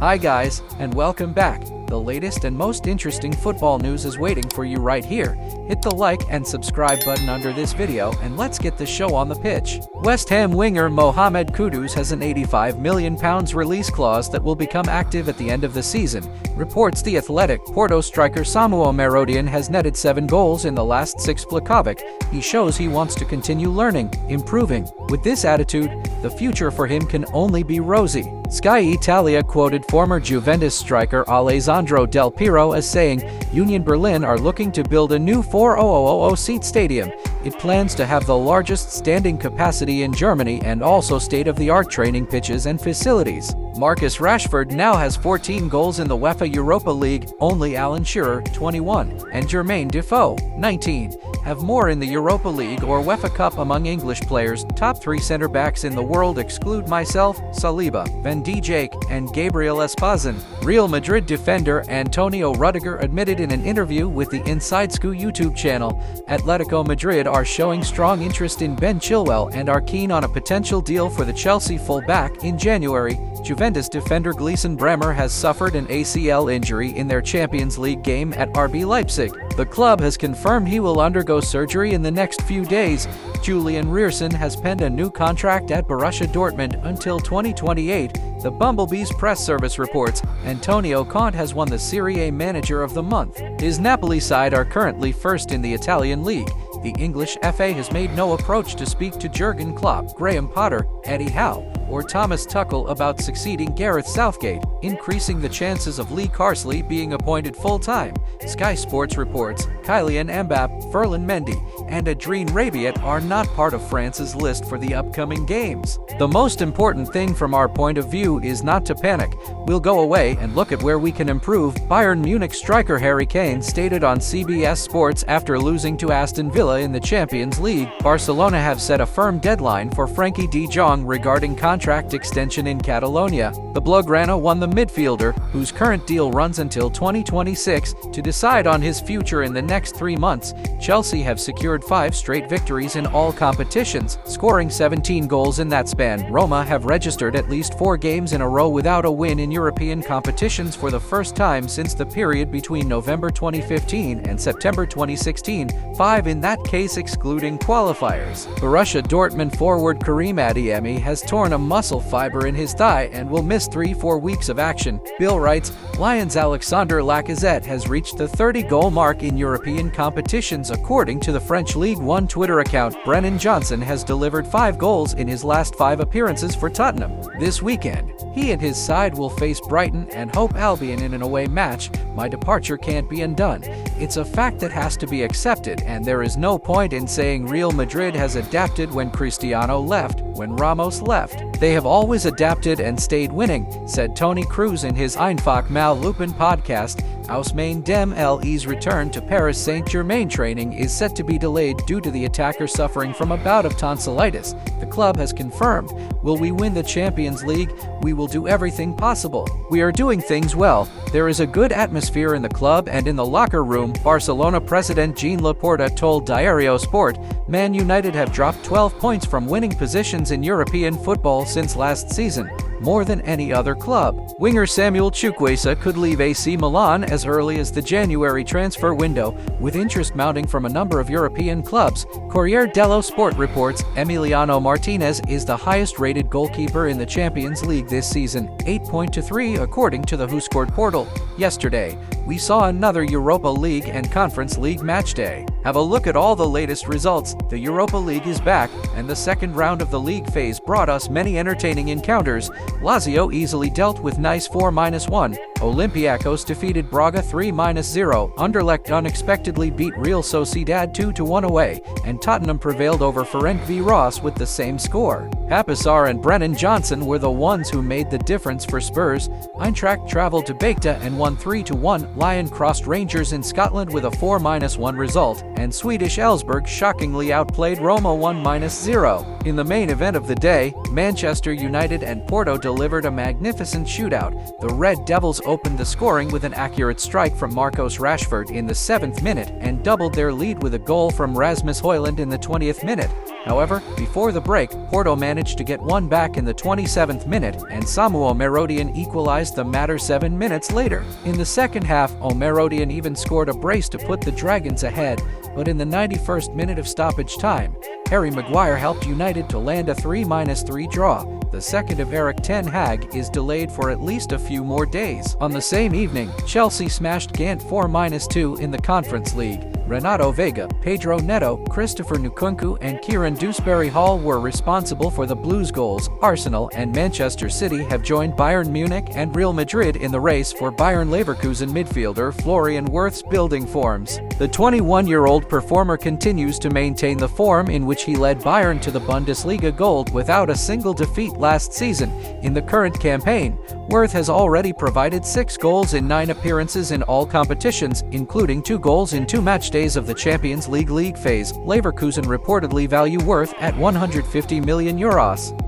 Hi guys, and welcome back. The latest and most interesting football news is waiting for you right here. Hit the like and subscribe button under this video and let's get the show on the pitch. West Ham winger Mohamed Kudus has an £85 million release clause that will become active at the end of the season, reports The Athletic. Porto striker Samuel Merodian has netted 7 goals in the last 6 Plakavic. He shows he wants to continue learning, improving. With this attitude, the future for him can only be rosy. Sky Italia quoted former Juventus striker Alessandro Del Piero as saying, Union Berlin are looking to build a new 4,000-seat stadium. It plans to have the largest standing capacity in Germany and also state-of-the-art training pitches and facilities. Marcus Rashford now has 14 goals in the UEFA Europa League, only Alan Shearer, 21, and Jermaine Defoe, 19, have more in the Europa League or UEFA Cup among English players. Top 3 centre-backs in the world exclude myself, Saliba, Van Dijk, and Gabriel Espazin. Real Madrid defender Antonio Rudiger admitted in an interview with the Inside Scoop YouTube channel, Atletico Madrid are showing strong interest in Ben Chilwell and are keen on a potential deal for the Chelsea full-back in January. Juventus defender Gleison Bremer has suffered an ACL injury in their Champions League game at RB Leipzig. The club has confirmed he will undergo surgery in the next few days. Julian Rierson has penned a new contract at Borussia Dortmund until 2028. The Bumblebees press service reports Antonio Conte has won the Serie A Manager of the Month. His Napoli side are currently first in the Italian league. The English FA has made no approach to speak to Jurgen Klopp, Graham Potter, Eddie Howe, or Thomas Tuchel about succeeding Gareth Southgate, increasing the chances of Lee Carsley being appointed full-time. Sky Sports reports Kylian Mbappé, Ferland Mendy, and Adrien Rabiot are not part of France's list for the upcoming games. The most important thing from our point of view is not to panic. We'll go away and look at where we can improve, Bayern Munich striker Harry Kane stated on CBS Sports after losing to Aston Villa in the Champions League. Barcelona have set a firm deadline for Frenkie de Jong regarding contract extension in Catalonia. The Blaugrana won the midfielder, whose current deal runs until 2026, to decide on his future in the next 3 months. Chelsea have secured 5 straight victories in all competitions, scoring 17 goals in that span. Roma have registered at least 4 games in a row without a win in European competitions for the first time since the period between November 2015 and September 2016, 5 in that case excluding qualifiers. Borussia Dortmund forward Karim Adeyemi has torn a muscle fiber in his thigh and will miss 3-4 weeks of action. Bill writes, Lions' Alexandre Lacazette has reached the 30-goal mark in European competitions according to the French League One Twitter account. Brennan Johnson has delivered 5 goals in his last 5 appearances for Tottenham. This weekend, he and his side will face Brighton and Hope Albion in an away match. My departure can't be undone. It's a fact that has to be accepted, and there is no point in saying Real Madrid has adapted when Cristiano left, when Ramos left. They have always adapted and stayed winning, said Tony Cruz in his Einfach Mal Lupin podcast. Ousmane Dembele's return to Paris Saint-Germain training is set to be delayed due to the attacker suffering from a bout of tonsillitis. The club has confirmed, will we win the Champions League? We will do everything possible. We are doing things well. There is a good atmosphere in the club and in the locker room, Barcelona president Jean Laporta told Diario Sport. Man United have dropped 12 points from winning positions in European football since last season, more than any other club. Winger Samuel Chukwueze could leave AC Milan as early as the January transfer window, with interest mounting from a number of European clubs. Corriere dello Sport reports Emiliano Martinez is the highest-rated goalkeeper in the Champions League this season, 8.23 according to the WhoScored portal. Yesterday, we saw another Europa League and Conference League matchday. Have a look at all the latest results. The Europa League is back, and the second round of the league phase brought us many entertaining encounters. Lazio easily dealt with Nice 4-1. Olympiacos defeated Braga 3-0. Anderlecht unexpectedly beat Real Sociedad 2-1 away, and Tottenham prevailed over Ferencváros with the same score. Papisar and Brennan Johnson were the ones who made the difference for Spurs. Eintracht traveled to Besiktas and won 3-1. Lyon crossed Rangers in Scotland with a 4-1 result, and Swedish Elfsborg shockingly outplayed Roma 1-0. In the main event of the day, Manchester United and Porto delivered a magnificent shootout. The Red Devils opened the scoring with an accurate strike from Marcos Rashford in the 7th minute and doubled their lead with a goal from Rasmus Højlund in the 20th minute. However, before the break, Porto managed to get one back in the 27th minute, and Samu Omerodian equalized the matter 7 minutes later. In the second half, Omerodian even scored a brace to put the Dragons ahead, but in the 91st minute of stoppage time, Harry Maguire helped United to land a 3-3 draw. The second of Erik ten Hag is delayed for at least a few more days. On the same evening, Chelsea smashed Ghent 4-2 in the Conference League. Renato Vega, Pedro Neto, Christopher Nkunku, and Kieran Dewsbury-Hall were responsible for the Blues' goals. Arsenal and Manchester City have joined Bayern Munich and Real Madrid in the race for Bayern Leverkusen midfielder Florian Wirth's building forms. The 21-year-old performer continues to maintain the form in which he led Bayern to the Bundesliga Gold without a single defeat last season. In the current campaign, Wirth has already provided 6 goals in 9 appearances in all competitions, including 2 goals in 2 match days of the Champions League phase. Leverkusen reportedly value Wirth at €150 million.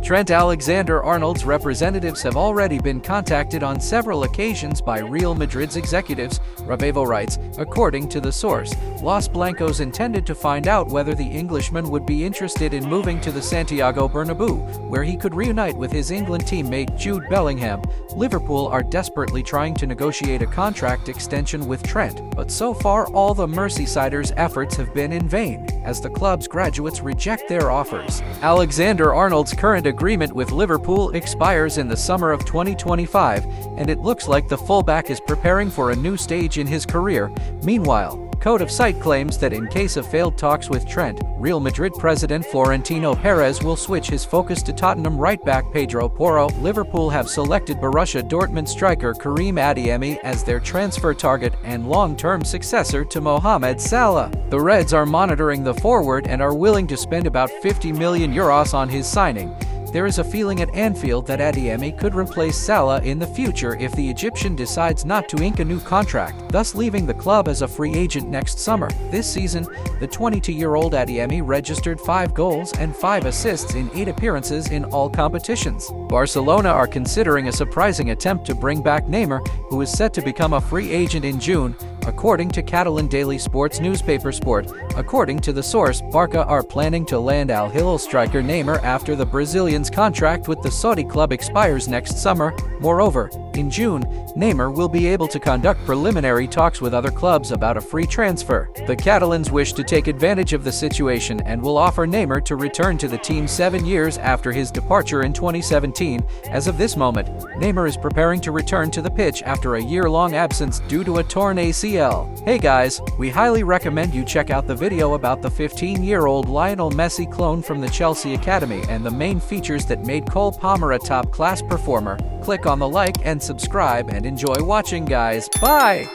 Trent Alexander-Arnold's representatives have already been contacted on several occasions by Real Madrid's executives, Ravevo writes. According to the source, Los Blancos intended to find out whether the Englishman would be interested in moving to the Santiago Bernabeu, where he could reunite with his England teammate Jude Bellingham. Liverpool are desperately trying to negotiate a contract extension with Trent, but so far all the Merseysiders' efforts have been in vain, as the club's graduates reject their offers. Alexander-Arnold's current agreement with Liverpool expires in the summer of 2025, and it looks like the fullback is preparing for a new stage in his career. Meanwhile, Code of Sight claims that in case of failed talks with Trent, Real Madrid president Florentino Perez will switch his focus to Tottenham right-back Pedro Porro. Liverpool have selected Borussia Dortmund striker Karim Adeyemi as their transfer target and long-term successor to Mohamed Salah. The Reds are monitoring the forward and are willing to spend about €50 million on his signing. There is a feeling at Anfield that Adeyemi could replace Salah in the future if the Egyptian decides not to ink a new contract, thus leaving the club as a free agent next summer. This season, the 22-year-old Adeyemi registered 5 goals and 5 assists in 8 appearances in all competitions. Barcelona are considering a surprising attempt to bring back Neymar, who is set to become a free agent in June, according to Catalan daily sports newspaper Sport. According to the source, Barca are planning to land Al Hilal striker Neymar after the Brazilian's contract with the Saudi club expires next summer. Moreover, in June, Neymar will be able to conduct preliminary talks with other clubs about a free transfer. The Catalans wish to take advantage of the situation and will offer Neymar to return to the team 7 years after his departure in 2017. As of this moment, Neymar is preparing to return to the pitch after a year-long absence due to a torn ACL. Hey guys, we highly recommend you check out the video about the 15-year-old Lionel Messi clone from the Chelsea Academy and the main features that made Cole Palmer a top-class performer. Click on the like and subscribe and enjoy watching, guys. Bye!